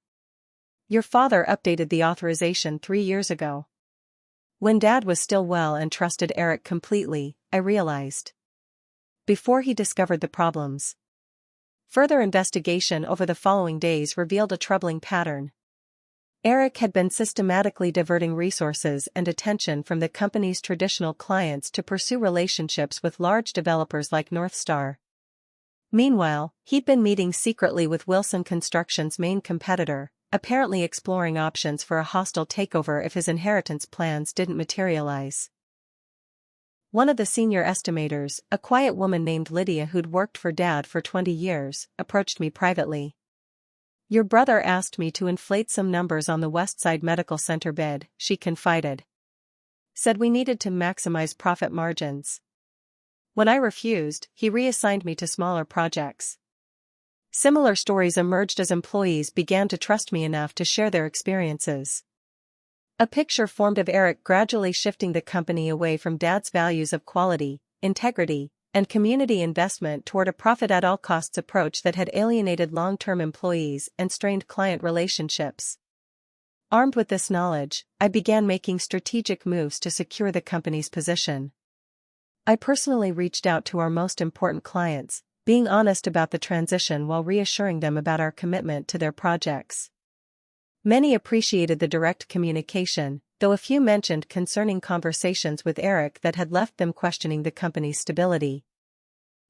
[SPEAKER 1] Your father updated the authorization 3 years ago. When Dad was still well and trusted Eric completely, I realized. Before he discovered the problems. Further investigation over the following days revealed a troubling pattern. Eric had been systematically diverting resources and attention from the company's traditional clients to pursue relationships with large developers like North Star. Meanwhile, he'd been meeting secretly with Wilson Construction's main competitor, apparently exploring options for a hostile takeover if his inheritance plans didn't materialize. One of the senior estimators, a quiet woman named Lydia who'd worked for Dad for 20 years, approached me privately. Your brother asked me to inflate some numbers on the Westside Medical Center bid, she confided. Said we needed to maximize profit margins. When I refused, he reassigned me to smaller projects. Similar stories emerged as employees began to trust me enough to share their experiences. A picture formed of Eric gradually shifting the company away from Dad's values of quality, integrity, and community investment toward a profit-at-all-costs approach that had alienated long-term employees and strained client relationships. Armed with this knowledge, I began making strategic moves to secure the company's position. I personally reached out to our most important clients, being honest about the transition while reassuring them about our commitment to their projects. Many appreciated the direct communication, though a few mentioned concerning conversations with Eric that had left them questioning the company's stability.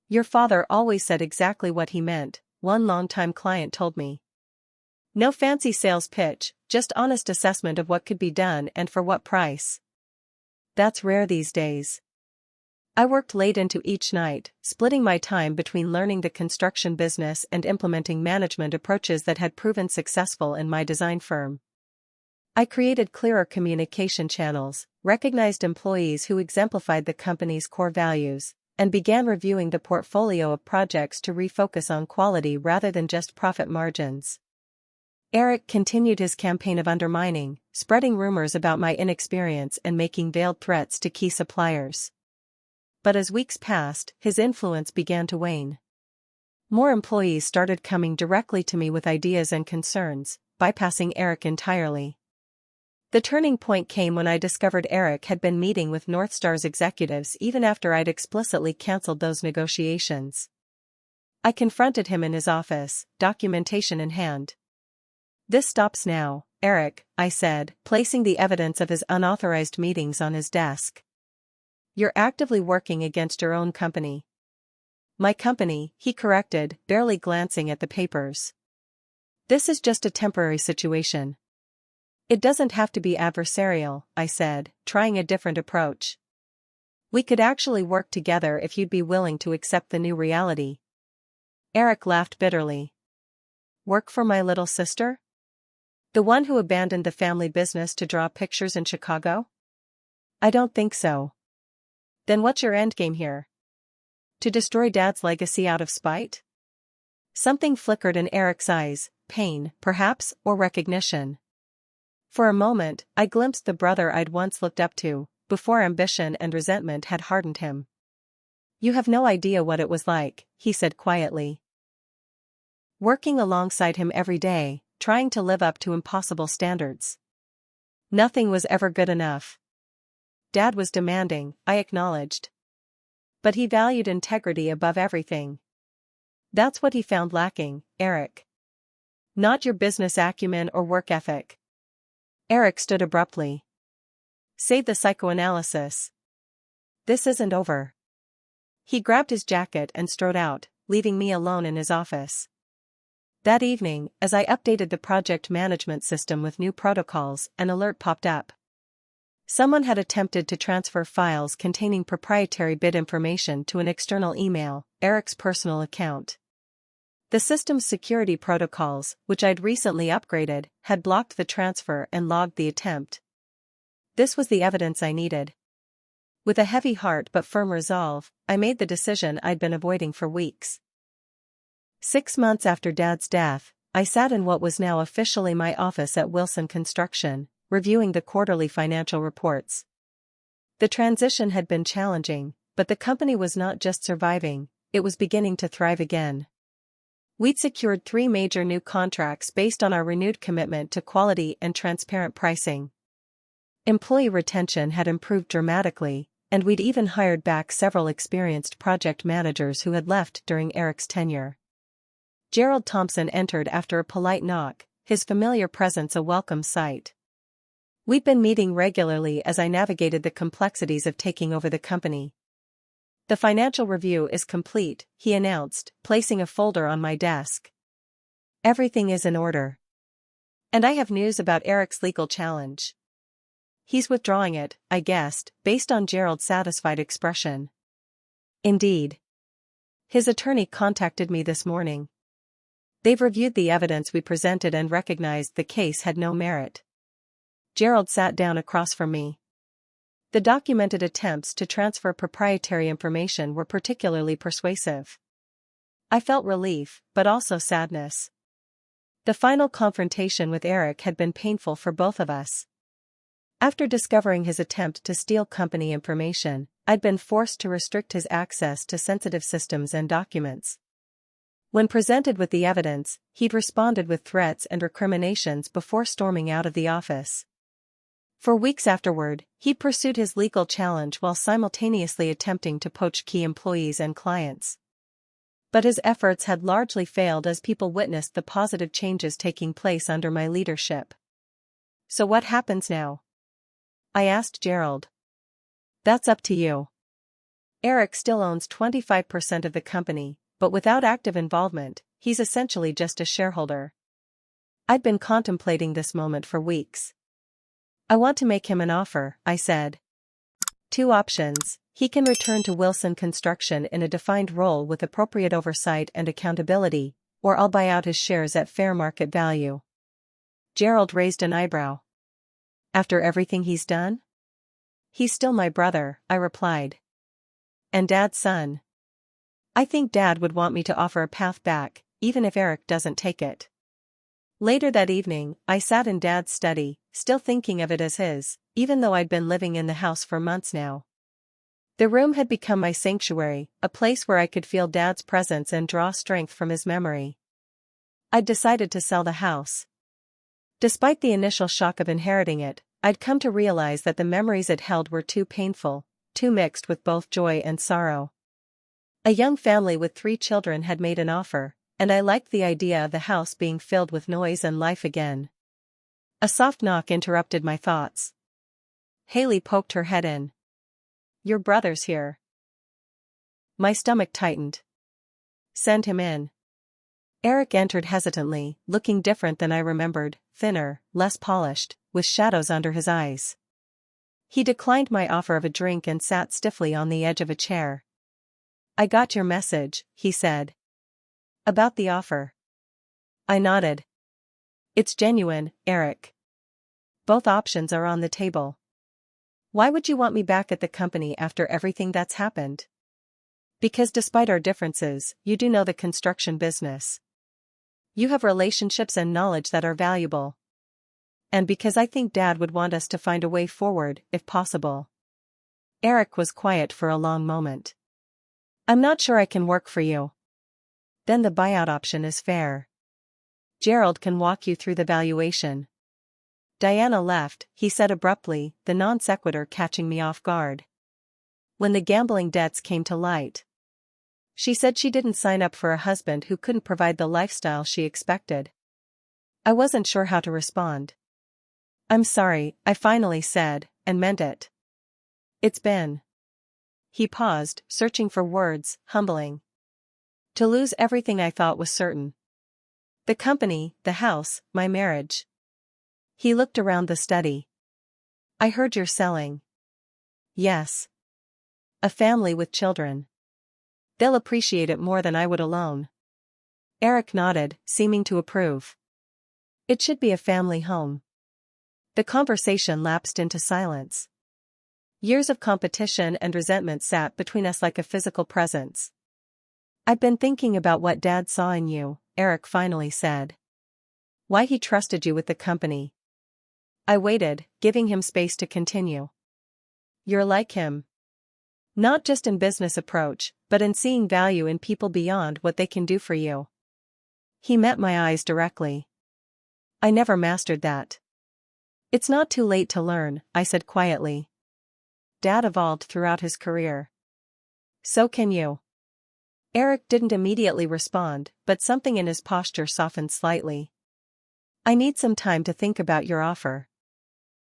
[SPEAKER 1] Your father always said exactly what he meant, one longtime client told me. No fancy sales pitch, just honest assessment of what could be done and for what price. That's rare these days. I worked late into each night, splitting my time between learning the construction business and implementing management approaches that had proven successful in my design firm. I created clearer communication channels, recognized employees who exemplified the company's core values, and began reviewing the portfolio of projects to refocus on quality rather than just profit margins. Eric continued his campaign of undermining, spreading rumors about my inexperience and making veiled threats to key suppliers. But as weeks passed, his influence began to wane. More employees started coming directly to me with ideas and concerns, bypassing Eric entirely. The turning point came when I discovered Eric had been meeting with Northstar's executives even after I'd explicitly canceled those negotiations. I confronted him in his office, documentation in hand. "This stops now, Eric," I said, placing the evidence of his unauthorized meetings on his desk. "You're actively working against your own company." "My company," he corrected, barely glancing at the papers. "This is just a temporary situation." "It doesn't have to be adversarial," I said, trying a different approach. "We could actually work together if you'd be willing to accept the new reality." Eric laughed bitterly. "Work for my little sister? The one who abandoned the family business to draw pictures in Chicago? I don't think so." "Then what's your endgame here? To destroy Dad's legacy out of spite?" Something flickered in Eric's eyes, pain, perhaps, or recognition. For a moment, I glimpsed the brother I'd once looked up to, before ambition and resentment had hardened him. "You have no idea what it was like," he said quietly. "Working alongside him every day, trying to live up to impossible standards. Nothing was ever good enough. Dad was demanding, I acknowledged. But he valued integrity above everything. That's what he found lacking, Eric. Not your business acumen or work ethic." Eric stood abruptly. "Save the psychoanalysis. This isn't over." He grabbed his jacket and strode out, leaving me alone in his office. That evening, as I updated the project management system with new protocols, an alert popped up. Someone had attempted to transfer files containing proprietary bid information to an external email, Eric's personal account. The system's security protocols, which I'd recently upgraded, had blocked the transfer and logged the attempt. This was the evidence I needed. With a heavy heart but firm resolve, I made the decision I'd been avoiding for weeks. 6 months after Dad's death, I sat in what was now officially my office at Wilson Construction, reviewing the quarterly financial reports. The transition had been challenging, but the company was not just surviving, it was beginning to thrive again. We'd secured 3 major new contracts based on our renewed commitment to quality and transparent pricing. Employee retention had improved dramatically, and we'd even hired back several experienced project managers who had left during Eric's tenure. Gerald Thompson entered after a polite knock, his familiar presence a welcome sight. We'd been meeting regularly as I navigated the complexities of taking over the company. "The financial review is complete," he announced, placing a folder on my desk. "Everything is in order. And I have news about Eric's legal challenge." "He's withdrawing it," I guessed, based on Gerald's satisfied expression. "Indeed. His attorney contacted me this morning. They've reviewed the evidence we presented and recognized the case had no merit." Gerald sat down across from me. The documented attempts to transfer proprietary information were particularly persuasive. I felt relief, but also sadness. The final confrontation with Eric had been painful for both of us. After discovering his attempt to steal company information, I'd been forced to restrict his access to sensitive systems and documents. When presented with the evidence, he'd responded with threats and recriminations before storming out of the office. For weeks afterward, he pursued his legal challenge while simultaneously attempting to poach key employees and clients. But his efforts had largely failed as people witnessed the positive changes taking place under my leadership. "So what happens now?" I asked Gerald. "That's up to you. Eric still owns 25% of the company, but without active involvement, he's essentially just a shareholder. I'd been contemplating this moment for weeks. I want to make him an offer, I said. Two options: he can return to Wilson Construction in a defined role with appropriate oversight and accountability, or I'll buy out his shares at fair market value. Gerald raised an eyebrow. After everything he's done? He's still my brother, I replied. And Dad's son. I think Dad would want me to offer a path back, even if Eric doesn't take it. Later that evening, I sat in Dad's study, still thinking of it as his, even though I'd been living in the house for months now. The room had become my sanctuary, a place where I could feel Dad's presence and draw strength from his memory. I'd decided to sell the house. Despite the initial shock of inheriting it, I'd come to realize that the memories it held were too painful, too mixed with both joy and sorrow. A young family with 3 children had made an offer, and I liked the idea of the house being filled with noise and life again. A soft knock interrupted my thoughts. Haley poked her head in. Your brother's here. My stomach tightened. Send him in. Eric entered hesitantly, looking different than I remembered, thinner, less polished, with shadows under his eyes. He declined my offer of a drink and sat stiffly on the edge of a chair. I got your message, he said. About the offer. I nodded. It's genuine, Eric. Both options are on the table. Why would you want me back at the company after everything that's happened? Because despite our differences, you do know the construction business. You have relationships and knowledge that are valuable. And because I think Dad would want us to find a way forward, if possible. Eric was quiet for a long moment. I'm not sure I can work for you. Then the buyout option is fair. Gerald can walk you through the valuation. Diana left, he said abruptly, the non sequitur catching me off guard. When the gambling debts came to light. She said she didn't sign up for a husband who couldn't provide the lifestyle she expected. I wasn't sure how to respond. I'm sorry, I finally said, and meant it. It's been. He paused, searching for words, humbling. To lose everything I thought was certain. The company, the house, my marriage. He looked around the study. I heard you're selling. Yes. A family with children. They'll appreciate it more than I would alone. Eric nodded, seeming to approve. It should be a family home. The conversation lapsed into silence. Years of competition and resentment sat between us like a physical presence. I've been thinking about what Dad saw in you, Eric finally said. Why he trusted you with the company. I waited, giving him space to continue. You're like him. Not just in business approach, but in seeing value in people beyond what they can do for you. He met my eyes directly. I never mastered that. It's not too late to learn, I said quietly. Dad evolved throughout his career. So can you. Eric didn't immediately respond, but something in his posture softened slightly. I need some time to think about your offer.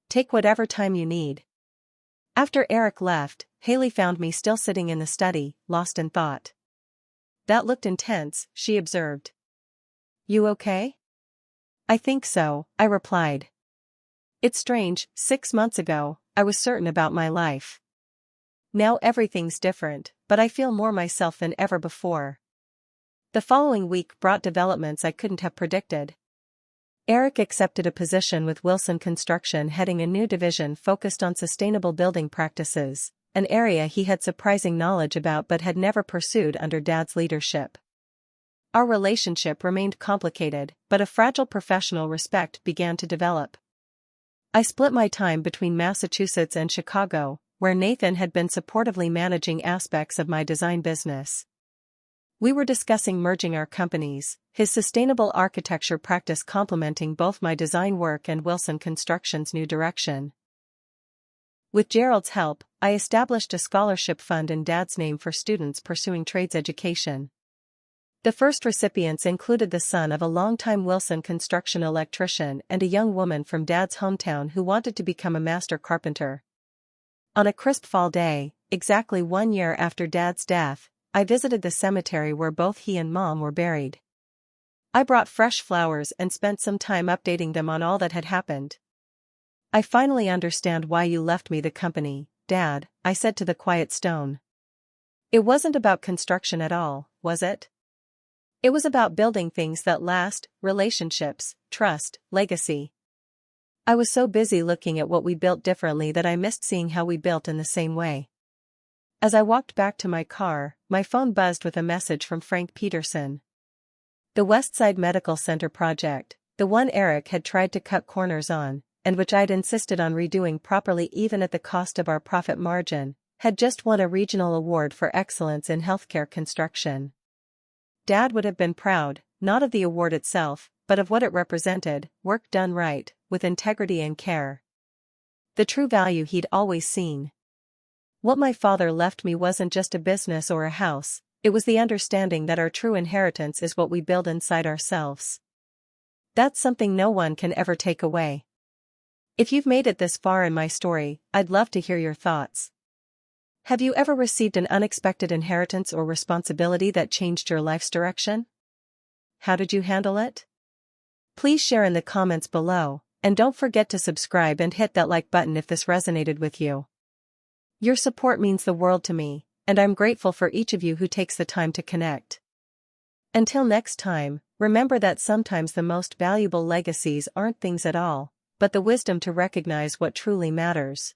[SPEAKER 1] Take whatever time you need. After Eric left, Haley found me still sitting in the study, lost in thought. That looked intense, she observed. You okay? I think so, I replied. It's strange, 6 months ago, I was certain about my life. Now everything's different, but I feel more myself than ever before. The following week brought developments I couldn't have predicted. Eric accepted a position with Wilson Construction heading a new division focused on sustainable building practices, an area he had surprising knowledge about but had never pursued under Dad's leadership. Our relationship remained complicated, but a fragile professional respect began to develop. I split my time between Massachusetts and Chicago, where Nathan had been supportively managing aspects of my design business. We were discussing merging our companies, his sustainable architecture practice complementing both my design work and Wilson Construction's new direction. With Gerald's help, I established a scholarship fund in Dad's name for students pursuing trades education. The first recipients included the son of a longtime Wilson Construction electrician and a young woman from Dad's hometown who wanted to become a master carpenter. On a crisp fall day, exactly 1 year after Dad's death, I visited the cemetery where both he and Mom were buried. I brought fresh flowers and spent some time updating them on all that had happened. "I finally understand why you left me the company, Dad," I said to the quiet stone. "It wasn't about construction at all, was it? It was about building things that last, relationships, trust, legacy." I was so busy looking at what we built differently that I missed seeing how we built in the same way. As I walked back to my car, my phone buzzed with a message from Frank Peterson. The Westside Medical Center project, the one Eric had tried to cut corners on, and which I'd insisted on redoing properly even at the cost of our profit margin, had just won a regional award for excellence in healthcare construction. Dad would have been proud, not of the award itself, but of what it represented: work done right, with integrity and care. The true value he'd always seen. What my father left me wasn't just a business or a house, it was the understanding that our true inheritance is what we build inside ourselves. That's something no one can ever take away. If you've made it this far in my story, I'd love to hear your thoughts. Have you ever received an unexpected inheritance or responsibility that changed your life's direction? How did you handle it? Please share in the comments below, and don't forget to subscribe and hit that like button if this resonated with you. Your support means the world to me, and I'm grateful for each of you who takes the time to connect. Until next time, remember that sometimes the most valuable legacies aren't things at all, but the wisdom to recognize what truly matters.